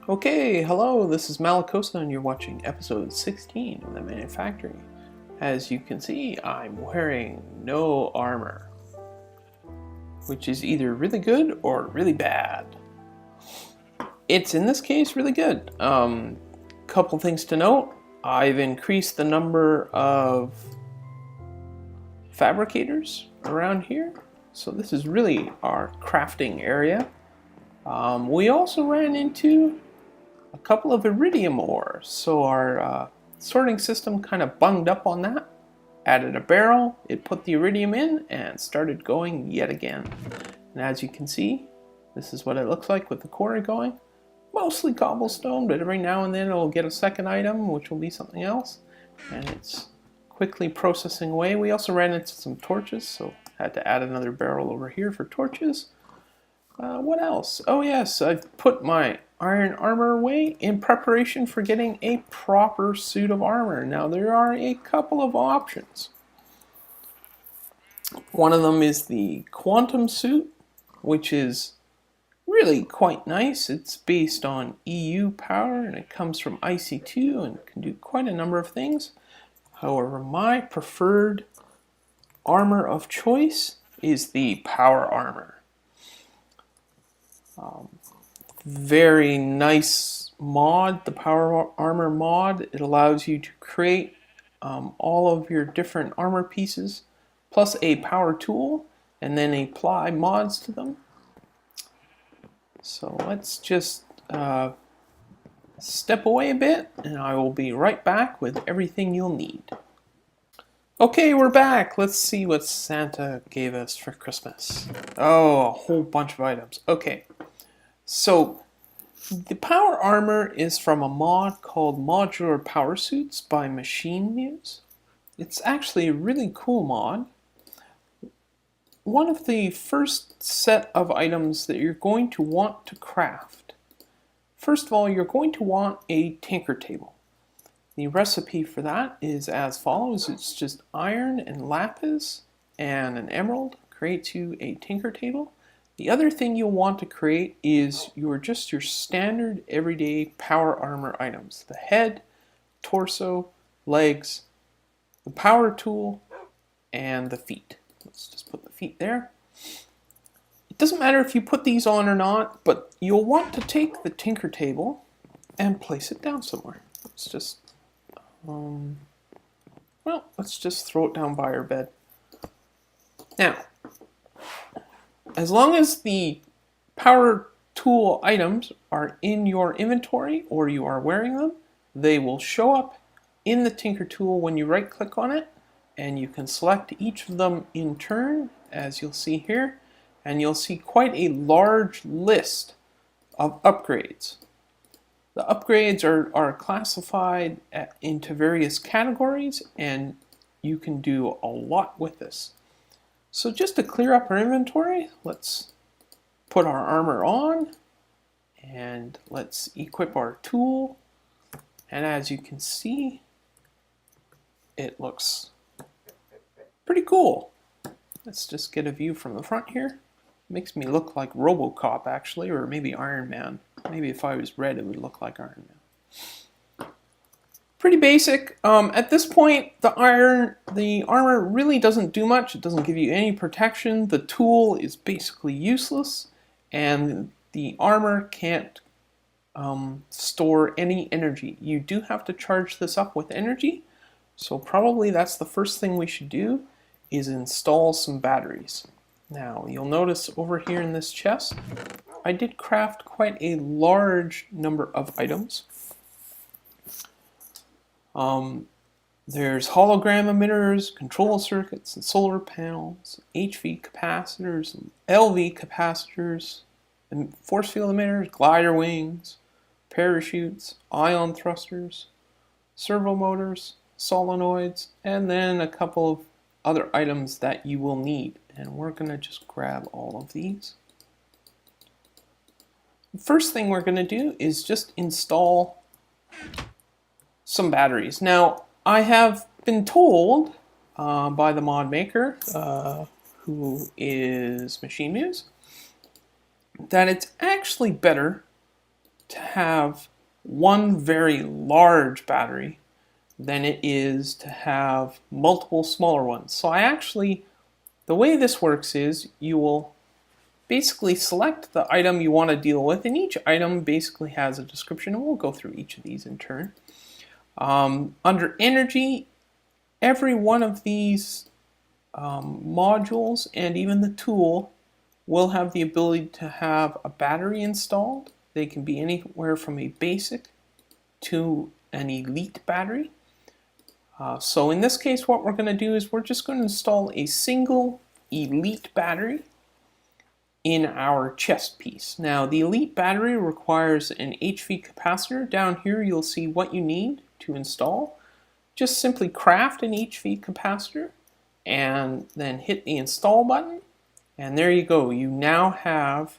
Okay, hello, this is Malacosa and you're watching episode 16 of the ManuFactory. As you can see, I'm wearing no armor, which is either really good or really bad. It's in this case really good. Couple things to note. I've increased the number of fabricators around here. So this is really our crafting area. We also ran into a couple of iridium ores, so our sorting system kind of bunged up on that. Added a barrel, it put the iridium in, and started going yet again. And as you can see, this is what it looks like with the quarry going. Mostly cobblestone, but every now and then it'll get a second item, which will be something else. And it's quickly processing away. We also ran into some torches, so had to add another barrel over here for torches. What else? Oh yes, I've put my iron armor away in preparation for getting a proper suit of armor. Now there are a couple of options. One of them is the quantum suit, which is really quite nice. It's based on EU power and it comes from IC2 and can do quite a number of things. However, my preferred armor of choice is the power armor. Very nice mod, the power armor mod. It allows you to create all of your different armor pieces plus a power tool and then apply mods to them. So let's just step away a bit and I will be right back with everything you'll need. Okay, we're back. Let's see what Santa gave us for Christmas. Oh, a whole bunch of items. Okay. So, the power armor is from a mod called Modular PowerSuits by MachineMuse. It's actually a really cool mod. One of the first set of items that you're going to want to craft. First of all, you're going to want a tinker table. The recipe for that is as follows. It's just iron and lapis and an emerald creates you a tinker table. The other thing you'll want to create is your standard everyday power armor items. The head, torso, legs, the power tool, and the feet. Let's just put the feet there. It doesn't matter if you put these on or not, but you'll want to take the tinker table and place it down somewhere. Let's just, let's just throw it down by our bed. Now, as long as the power tool items are in your inventory or you are wearing them, they will show up in the tinker tool when you right click on it, and you can select each of them in turn, as you'll see here, and you'll see quite a large list of upgrades. The upgrades are classified into various categories, and you can do a lot with this. So just to clear up our inventory, let's put our armor on and let's equip our tool. And as you can see, it looks pretty cool. Let's just get a view from the front here. Makes me look like Robocop actually, or maybe Iron Man. Maybe if I was red, it would look like Iron Man. Pretty basic. At this point, the armor really doesn't do much. It doesn't give you any protection. The tool is basically useless, and the armor can't store any energy. You do have to charge this up with energy, so probably that's the first thing we should do, is install some batteries. Now, you'll notice over here in this chest, I did craft quite a large number of items. There's hologram emitters, control circuits, and solar panels, HV capacitors, LV capacitors, and force field emitters, glider wings, parachutes, ion thrusters, servo motors, solenoids, and then a couple of other items that you will need. And we're going to just grab all of these. The first thing we're going to do is just install some batteries. Now, I have been told by the mod maker, who is MachineMuse, that it's actually better to have one very large battery than it is to have multiple smaller ones. So the way this works is you will basically select the item you want to deal with, and each item basically has a description, and we'll go through each of these in turn. Under energy, every one of these modules and even the tool will have the ability to have a battery installed. They can be anywhere from a basic to an elite battery. So in this case, what we're going to do is we're just going to install a single elite battery in our chest piece. Now, the elite battery requires an HV capacitor. Down here, you'll see what you need to install. Just simply craft an HV capacitor and then hit the install button. And there you go. You now have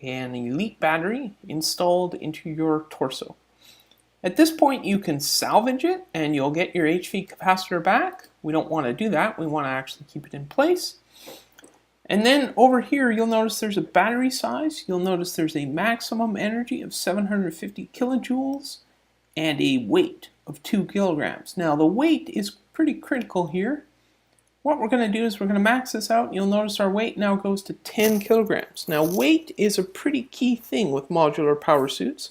an elite battery installed into your torso. At this point, you can salvage it and you'll get your HV capacitor back. We don't want to do that. We want to actually keep it in place. And then over here, you'll notice there's a battery size. You'll notice there's a maximum energy of 750 kilojoules and a weight of 2 kilograms. Now, the weight is pretty critical here. What we're going to do is we're going to max this out. You'll notice our weight now goes to 10 kilograms. Now, weight is a pretty key thing with modular PowerSuits.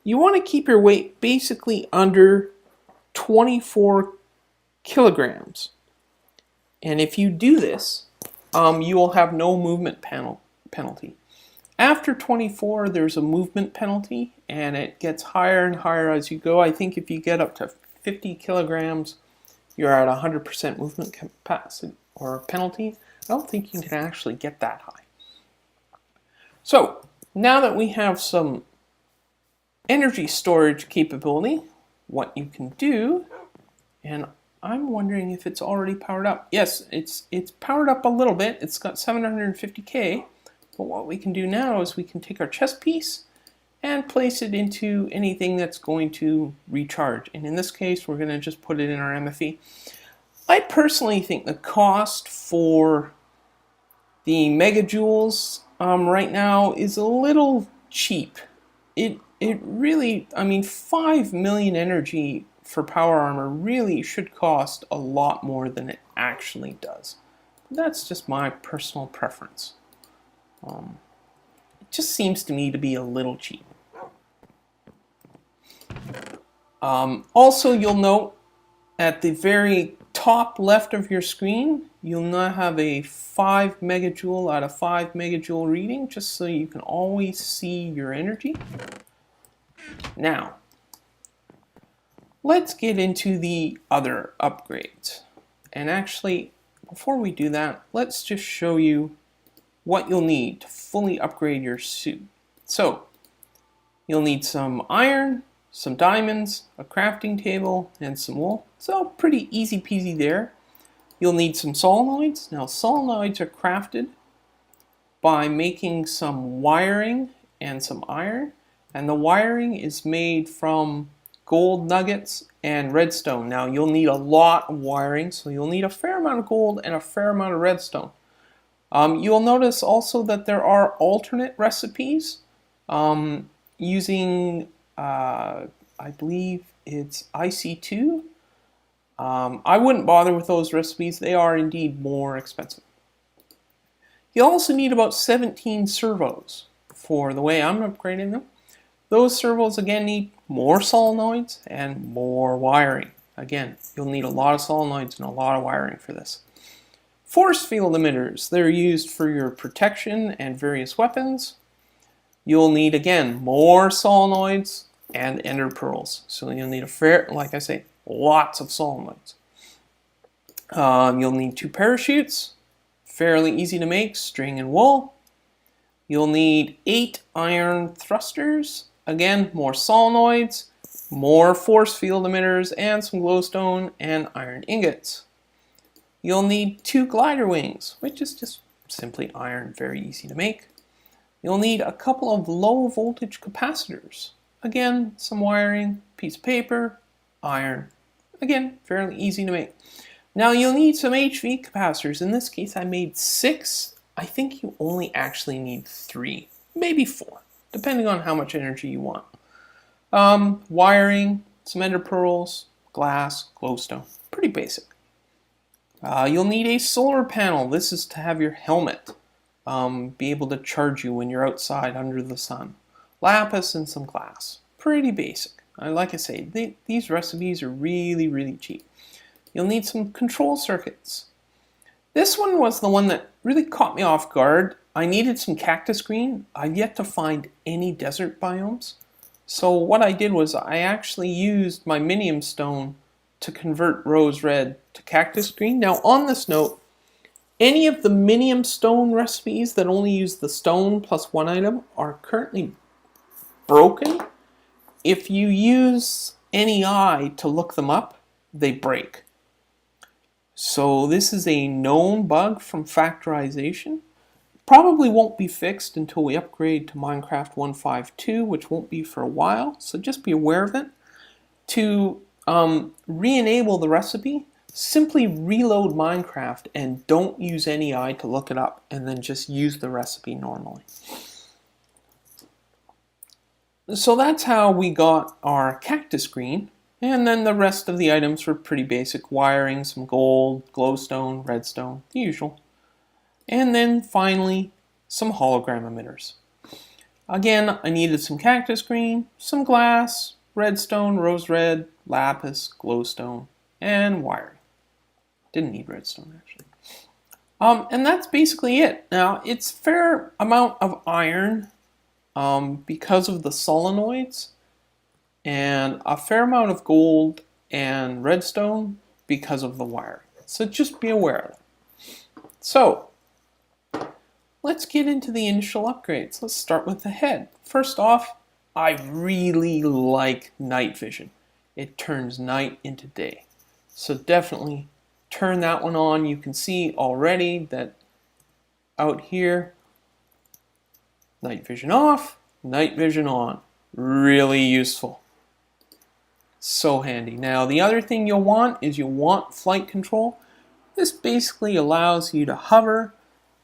You want to keep your weight basically under 24 kilograms. And if you do this, you will have no movement penalty. After 24, there's a movement penalty, and it gets higher and higher as you go. I think if you get up to 50 kilograms, you're at 100% movement capacity or penalty. I don't think you can actually get that high. So now that we have some energy storage capability, what you can do, and I'm wondering if it's already powered up. Yes, it's powered up a little bit. It's got 750K, but what we can do now is we can take our chest piece and place it into anything that's going to recharge. And in this case, we're going to just put it in our MFE. I personally think the cost for the megajoules right now is a little cheap. It really, I mean, 5 million energy for power armor really should cost a lot more than it actually does. That's just my personal preference. It just seems to me to be a little cheap. Also, you'll note at the very top left of your screen, you'll now have a 5 megajoule out of 5 megajoule reading, just so you can always see your energy. Now, let's get into the other upgrades. And actually, before we do that, let's just show you what you'll need to fully upgrade your suit. So, you'll need some iron, some diamonds, a crafting table, and some wool. So, pretty easy peasy there. You'll need some solenoids. Now, solenoids are crafted by making some wiring and some iron. And the wiring is made from gold nuggets and redstone. Now, you'll need a lot of wiring, so you'll need a fair amount of gold and a fair amount of redstone. You'll notice also that there are alternate recipes using, I believe it's IC2. I wouldn't bother with those recipes. They are indeed more expensive. You'll also need about 17 servos for the way I'm upgrading them. Those servos again need more solenoids and more wiring. Again, you'll need a lot of solenoids and a lot of wiring for this. Force field emitters, they're used for your protection and various weapons. You'll need, again, more solenoids and ender pearls. So you'll need like I say, lots of solenoids. You'll need 2 parachutes, fairly easy to make, string and wool. You'll need 8 iron thrusters. Again, more solenoids, more force field emitters, and some glowstone and iron ingots. You'll need 2 glider wings, which is just simply iron, very easy to make. You'll need a couple of low voltage capacitors. Again, some wiring, piece of paper, iron. Again, fairly easy to make. Now you'll need some HV capacitors. In this case, I made 6. I think you only actually need 3, maybe 4. depending on how much energy you want. Wiring, some ender pearls, glass, glowstone. Pretty basic. You'll need a solar panel. This is to have your helmet be able to charge you when you're outside under the sun. Lapis and some glass. Pretty basic. Like I say, these recipes are really, really cheap. You'll need some control circuits. This one was the one that really caught me off guard. I needed some cactus green. I've yet to find any desert biomes. So what I did was I actually used my minium stone to convert rose red to cactus green. Now on this note, any of the minium stone recipes that only use the stone plus one item are currently broken. If you use NEI to look them up, they break. So this is a known bug from factorization. Probably won't be fixed until we upgrade to Minecraft 1.5.2, which won't be for a while, so just be aware of it. To re-enable the recipe, simply reload Minecraft and don't use NEI to look it up, and then just use the recipe normally. So that's how we got our cactus green, and then the rest of the items were pretty basic. Wiring, some gold, glowstone, redstone, the usual. And then finally, some hologram emitters. Again, I needed some cactus green, some glass, redstone, rose red, lapis, glowstone, and wiring. Didn't need redstone actually. And that's basically it. Now, it's a fair amount of iron because of the solenoids, and a fair amount of gold and redstone because of the wiring. So just be aware of it. So, let's get into the initial upgrades. Let's start with the head. First off, I really like night vision. It turns night into day. So definitely turn that one on. You can see already that out here, night vision off, night vision on. Really useful. So handy. Now the other thing you'll want is you'll want flight control. This basically allows you to hover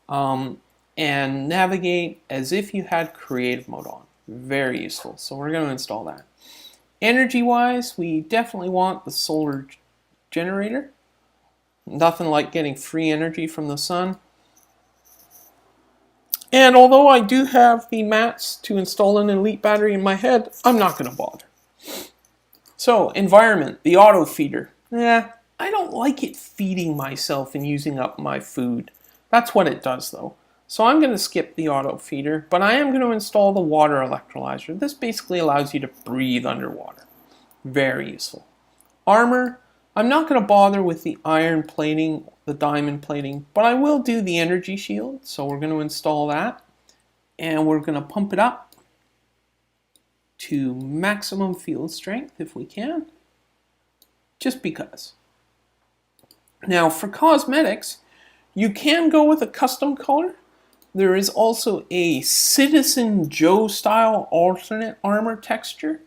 and navigate as if you had creative mode on. Very useful. So we're going to install that. Energy wise, we definitely want the solar generator. Nothing like getting free energy from the sun. And although I do have the mats to install an elite battery in my head, I'm not going to bother. So, environment, the auto feeder. I don't like it feeding myself and using up my food. That's what it does though. So I'm going to skip the auto feeder, but I am going to install the water electrolyzer. This basically allows you to breathe underwater. Very useful. Armor, I'm not going to bother with the iron plating, the diamond plating, but I will do the energy shield. So we're going to install that, and we're going to pump it up to maximum field strength if we can, just because. Now for cosmetics, you can go with a custom color. There is also a Citizen Joe style alternate armor texture.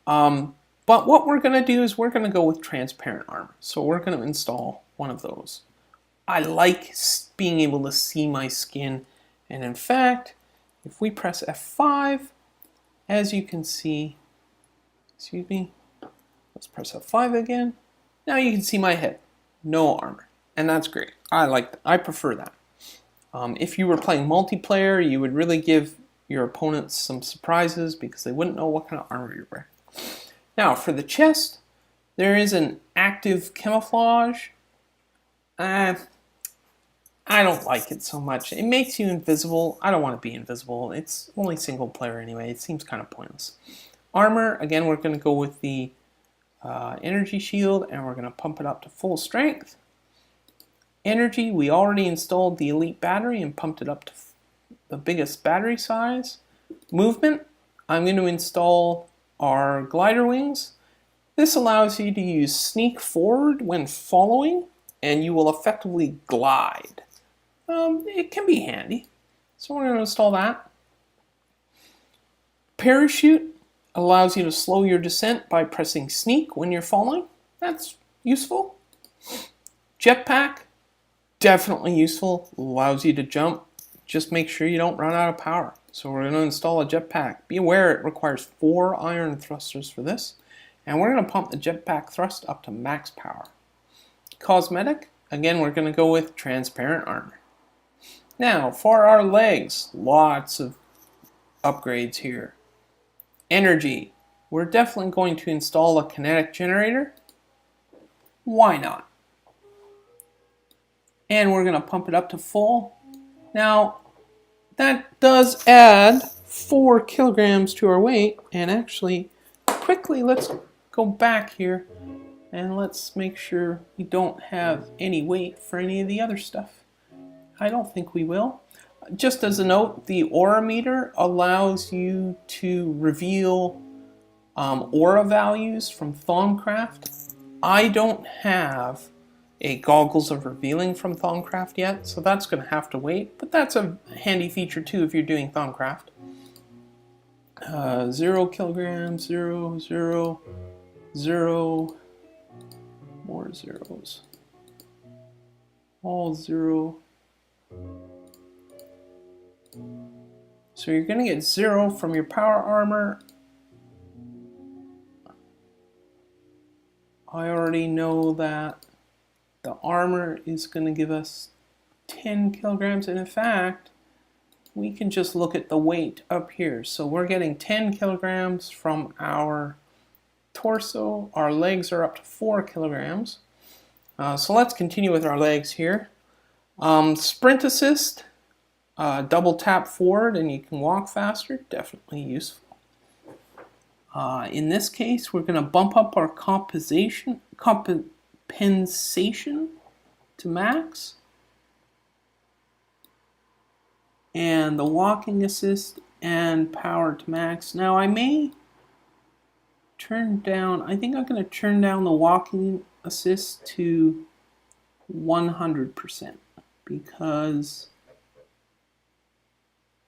But what we're going to do is we're going to go with transparent armor. So we're going to install one of those. I like being able to see my skin, and in fact, if we press F5, as you can see, excuse me, let's press F5 again. Now you can see my head, no armor, and that's great. I like that. I prefer that. If you were playing multiplayer, you would really give your opponents some surprises because they wouldn't know what kind of armor you're wearing. Now for the chest, there is an active camouflage. I don't like it so much. It makes you invisible. I don't want to be invisible. It's only single player anyway. It seems kind of pointless. Armor, again, we're going to go with the energy shield, and we're going to pump it up to full strength. Energy, we already installed the elite battery and pumped it up to the biggest battery size. Movement, I'm going to install our glider wings. This allows you to use sneak forward when following, and you will effectively glide. It can be handy, so we're going to install that. Parachute allows you to slow your descent by pressing sneak when you're falling. That's useful. Jetpack, definitely useful. Allows you to jump. Just make sure you don't run out of power. So we're going to install a jetpack. Be aware it requires 4 iron thrusters for this. And we're going to pump the jetpack thrust up to max power. Cosmetic, again we're going to go with transparent armor. Now for our legs, lots of upgrades here. Energy, we're definitely going to install a kinetic generator. Why not? And we're going to pump it up to full. Now that does add 4 kilograms to our weight, and actually quickly let's go back here and let's make sure we don't have any weight for any of the other stuff. I don't think we will. Just as a note, the aura meter allows you to reveal aura values from Thaumcraft. I don't have a goggles of revealing from Thaumcraft yet, so that's going to have to wait, but that's a handy feature too if you're doing Thaumcraft. 0 kilograms, 0, 0, 0, more zeros, all 0. So you're going to get 0 from your power armor. I already know that the armor is going to give us 10 kilograms, and in fact, we can just look at the weight up here. So we're getting 10 kilograms from our torso. Our legs are up to 4 kilograms. So let's continue with our legs here. Sprint assist, double tap forward and you can walk faster, definitely useful. In this case, we're going to bump up our compensation to max, and the walking assist and power to max. Now I may turn down, I think I'm going to turn down the walking assist to 100% because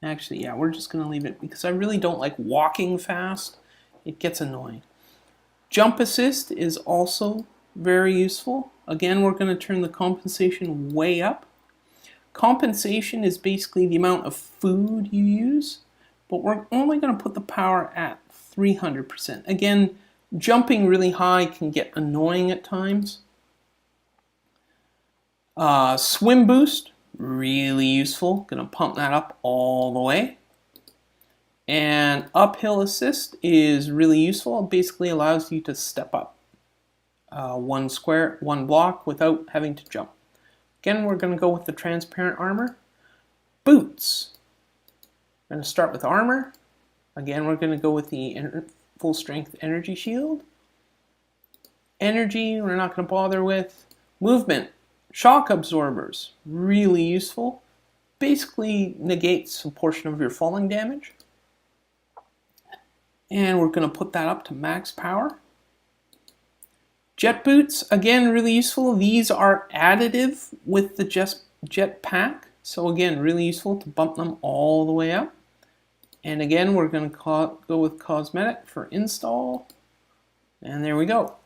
actually, yeah, we're just going to leave it because I really don't like walking fast. It gets annoying. Jump assist is also very useful. Again, we're going to turn the compensation way up. Compensation is basically the amount of food you use, but we're only going to put the power at 300%. Again, jumping really high can get annoying at times. Swim boost, really useful. Going to pump that up all the way. And uphill assist is really useful. It basically allows you to step up one block without having to jump. Again, we're going to go with the transparent armor. Boots. We're going to start with armor. Again, we're going to go with the full strength energy shield. Energy, we're not going to bother with. Movement. Shock absorbers, really useful. Basically negates a portion of your falling damage. And we're going to put that up to max power. Jet boots, again, really useful. These are additive with the jet pack. So again, really useful to bump them all the way up. And again, we're going to go with cosmetic for install. And there we go.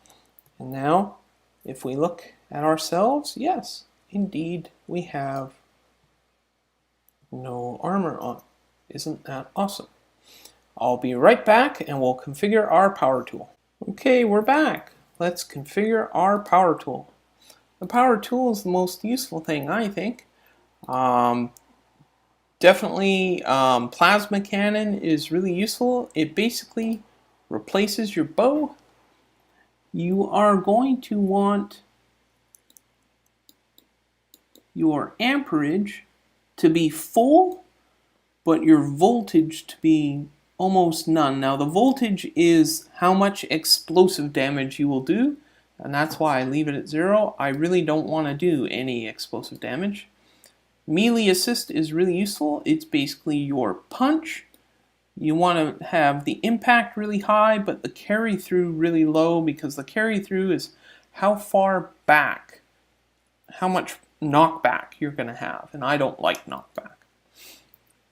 And now, if we look at ourselves, yes, indeed, we have no armor on. Isn't that awesome? I'll be right back and we'll configure our power tool. Okay, we're back. Let's configure our power tool. The power tool is the most useful thing, I think. Definitely plasma cannon is really useful. It basically replaces your bow. You are going to want your amperage to be full, but your voltage to be almost none. Now the voltage is how much explosive damage you will do, and that's why I leave it at 0. I really don't want to do any explosive damage. Melee assist is really useful. It's basically your punch. You want to have the impact really high, but the carry through really low, because the carry through is how far back, how much knockback you're going to have, and I don't like knockback.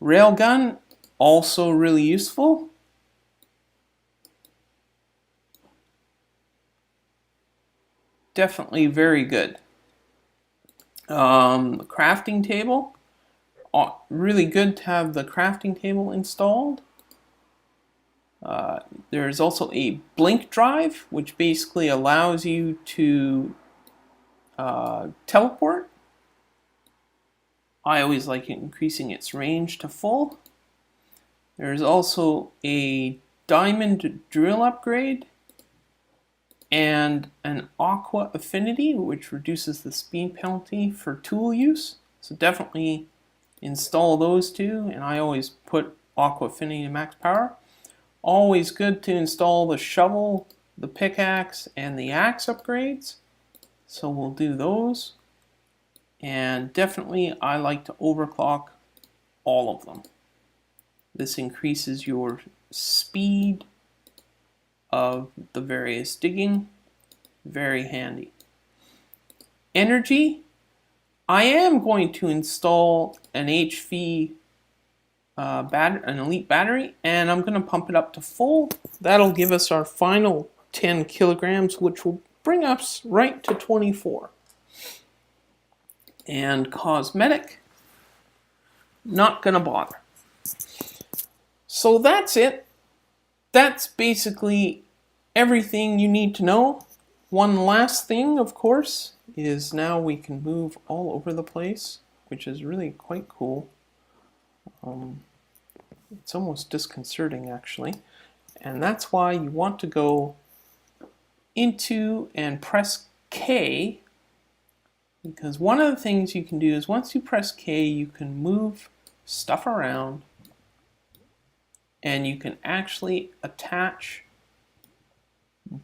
Railgun, also really useful. Definitely very good. The crafting table, really good to have the crafting table installed. There's also a blink drive, which basically allows you to teleport. I always like increasing its range to full. There's also a diamond drill upgrade and an aqua affinity, which reduces the speed penalty for tool use. So definitely install those two, and I always put aqua affinity to max power. Always good to install the shovel, the pickaxe, and the axe upgrades. So we'll do those. And definitely I like to overclock all of them. This increases your speed of the various digging. Very handy. Energy. I am going to install an HV an elite battery, and I'm going to pump it up to full. That'll give us our final 10 kilograms, which will bring us right to 24. And cosmetic, not going to bother. So that's it. That's basically everything you need to know. One last thing, of course, is now we can move all over the place, which is really quite cool. It's almost disconcerting, actually. And that's why you want to go into and press K, because one of the things you can do is once you press K, you can move stuff around and you can actually attach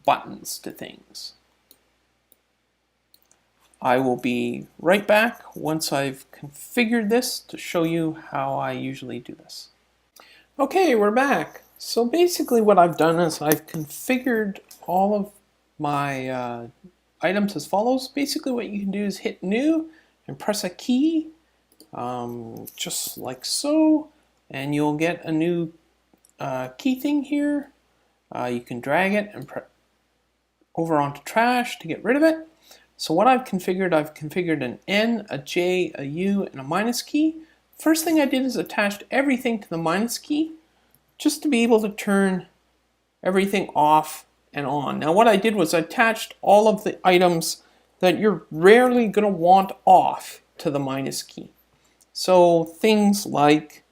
buttons to things. I will be right back once I've configured this to show you how I usually do this. Okay, we're back. So basically what I've done is I've configured all of my items as follows. Basically what you can do is hit new and press a key, just like so, and you'll get a new key thing here. You can drag it and over onto trash to get rid of it. So what I've configured an N, a J, a U, and a minus key. First thing I did is attached everything to the minus key just to be able to turn everything off and on. Now what I did was I attached all of the items that you're rarely going to want off to the minus key. So things like,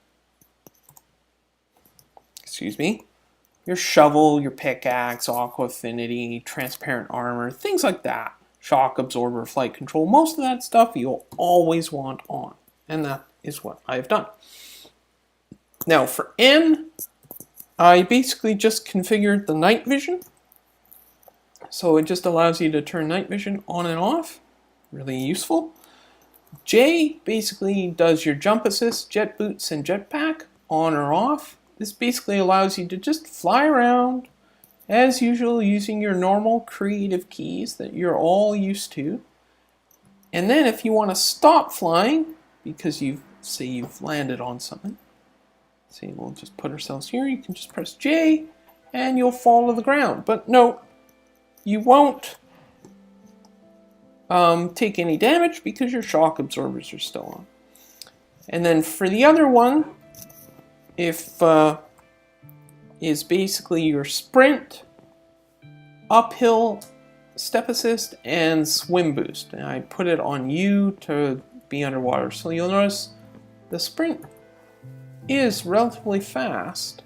your shovel, your pickaxe, aqua affinity, transparent armor, things like that. Shock absorber, flight control, most of that stuff you'll always want on. And that is what I've done. Now for N, I basically just configured the night vision. So it just allows you to turn night vision on and off. Really useful. J basically does your jump assist, jet boots, and jetpack on or off. This basically allows you to just fly around as usual using your normal creative keys that you're all used to. And then if you want to stop flying because you've landed on something, say we'll just put ourselves here, you can just press J and you'll fall to the ground. But no, you won't take any damage because your shock absorbers are still on. And then for the other one, is basically your sprint, uphill, step assist, and swim boost. And I put it on U to be underwater. So you'll notice the sprint is relatively fast,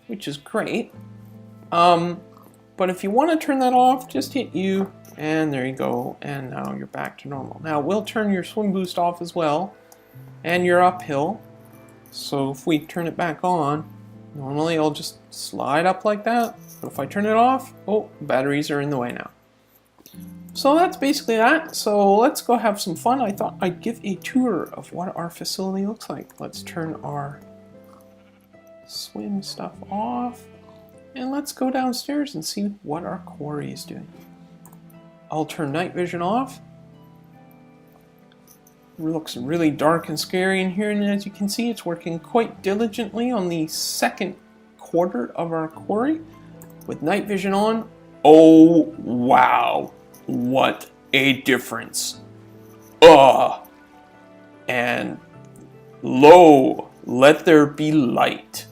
which is great. But if you want to turn that off, just hit U, and there you go, and now you're back to normal. Now we'll turn your swim boost off as well, and your uphill. So if we turn it back on, normally I'll just slide up like that, but if I turn it off, oh, batteries are in the way now. So that's basically that. So let's go have some fun. I thought I'd give a tour of what our facility looks like. Let's turn our swim stuff off, and let's go downstairs and see what our quarry is doing. I'll turn night vision off. It looks really dark and scary in here, and as you can see, it's working quite diligently on the second quarter of our quarry with night vision on. Oh wow, what a difference. And Lo, let there be light.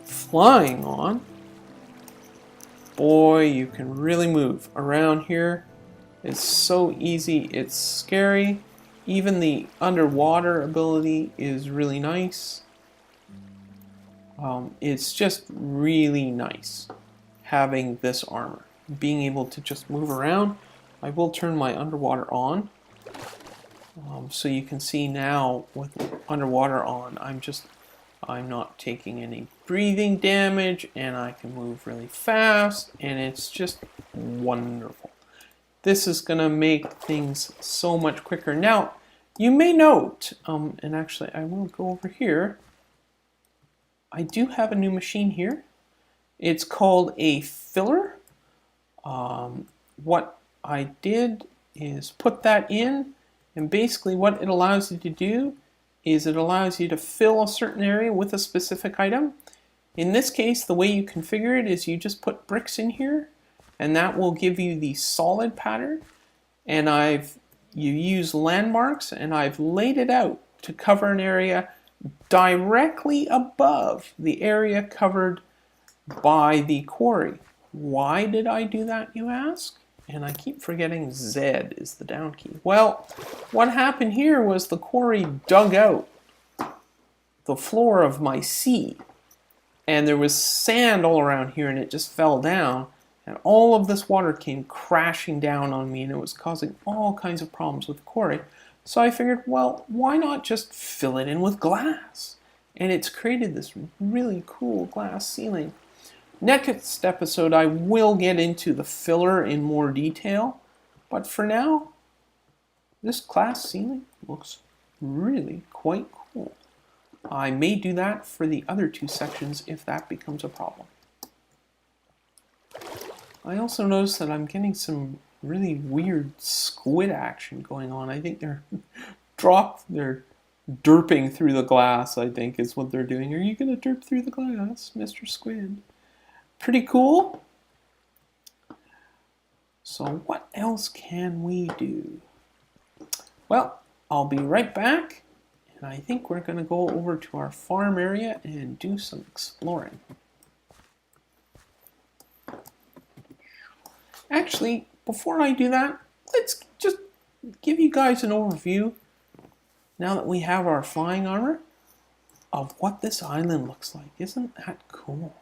Flying on. Boy, you can really move around here. It's so easy, it's scary. Even the underwater ability is really nice. It's just really nice having this armor. Being able to just move around. I will turn my underwater on. So you can see now with underwater on, I'm not taking any breathing damage, and I can move really fast, and it's just wonderful. This is going to make things so much quicker. Now, you may note, and actually I will go over here, I do have a new machine here. It's called a filler. What I did is put that in, and basically what it allows you to do is it allows you to fill a certain area with a specific item. In this case, the way you configure it is you just put bricks in here, and that will give you the solid pattern. And you use landmarks, and I've laid it out to cover an area directly above the area covered by the quarry. Why did I do that, you ask? And I keep forgetting Z is the down key. Well, what happened here was the quarry dug out the floor of my sea, and there was sand all around here, and it just fell down, and all of this water came crashing down on me, and it was causing all kinds of problems with the quarry. So I figured, well, why not just fill it in with glass? And it's created this really cool glass ceiling. Next episode, I will get into the filler in more detail, but for now, this glass ceiling looks really quite cool. I may do that for the other two sections if that becomes a problem. I also noticed that I'm getting some really weird squid action going on. I think they're derping through the glass, I think is what they're doing. Are you going to derp through the glass, Mr. Squid? Pretty cool. So what else can we do? Well, I'll be right back, and I think we're going to go over to our farm area and do some exploring. Actually, before I do that, let's just give you guys an overview, now that we have our flying armor, of what this island looks like. Isn't that cool?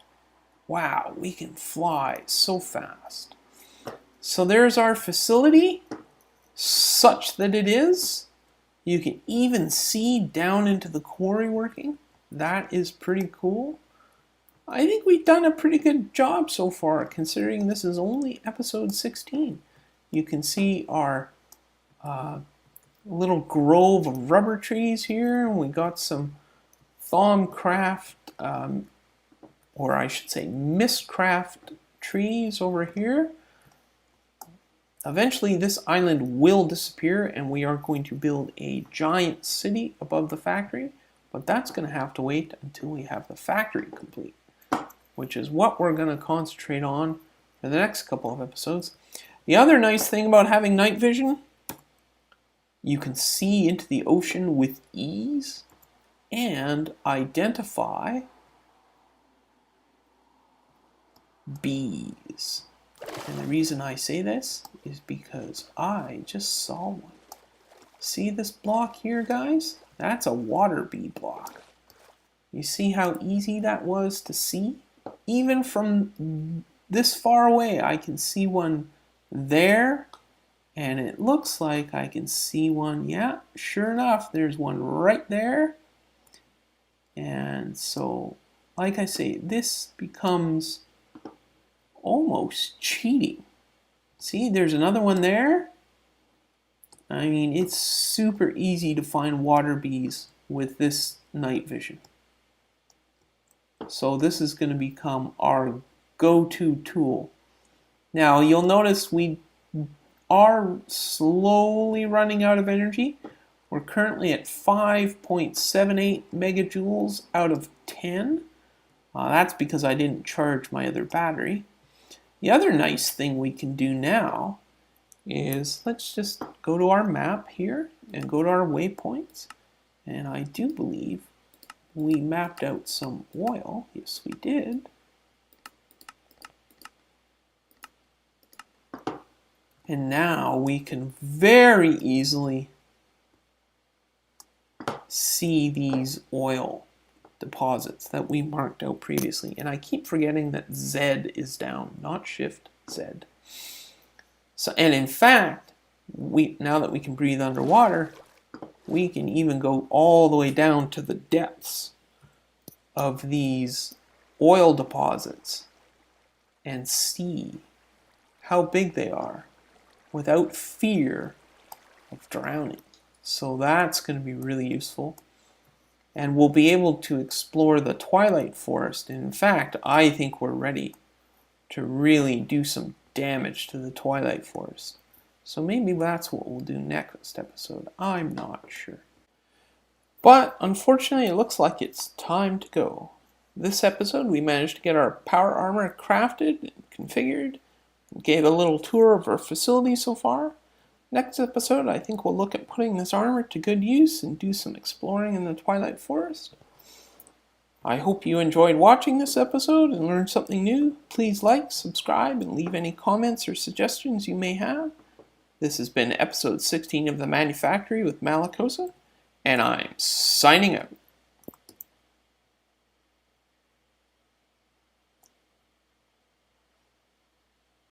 Wow, we can fly so fast. So there's our facility, such that it is. You can even see down into the quarry working. That is pretty cool. I think we've done a pretty good job so far, considering this is only episode 16. You can see our little grove of rubber trees here. We got some Thaumcraft, or I should say Mistcraft trees over here. Eventually this island will disappear, and we are going to build a giant city above the factory, but that's going to have to wait until we have the factory complete, which is what we're going to concentrate on for the next couple of episodes. The other nice thing about having night vision, you can see into the ocean with ease and identify bees. And the reason I say this is because I just saw one. See this block here, guys? That's a water bee block. You see how easy that was to see? Even from this far away, I can see one there, and it looks like I can see one, yeah, sure enough, there's one right there. And so, like I say, this becomes almost cheating. See, there's another one there. I mean, it's super easy to find water bees with this night vision. So this is going to become our go-to tool. Now, you'll notice we are slowly running out of energy. We're currently at 5.78 megajoules out of 10. That's because I didn't charge my other battery. The other nice thing we can do now is let's just go to our map here and go to our waypoints. And I do believe we mapped out some oil. Yes, we did. And now we can very easily see these oil deposits that we marked out previously. And I keep forgetting that Z is down, not Shift Z. So, and in fact, now that we can breathe underwater, we can even go all the way down to the depths of these oil deposits and see how big they are without fear of drowning. So that's going to be really useful. And we'll be able to explore the Twilight Forest. And in fact, I think we're ready to really do some damage to the Twilight Forest. So maybe that's what we'll do next episode. I'm not sure. But unfortunately, it looks like it's time to go. This episode, we managed to get our power armor crafted and configured. Gave a little tour of our facility so far. Next episode, I think we'll look at putting this armor to good use and do some exploring in the Twilight Forest. I hope you enjoyed watching this episode and learned something new. Please like, subscribe, and leave any comments or suggestions you may have. This has been episode 16 of the ManuFactory with Malakosa, and I'm signing out.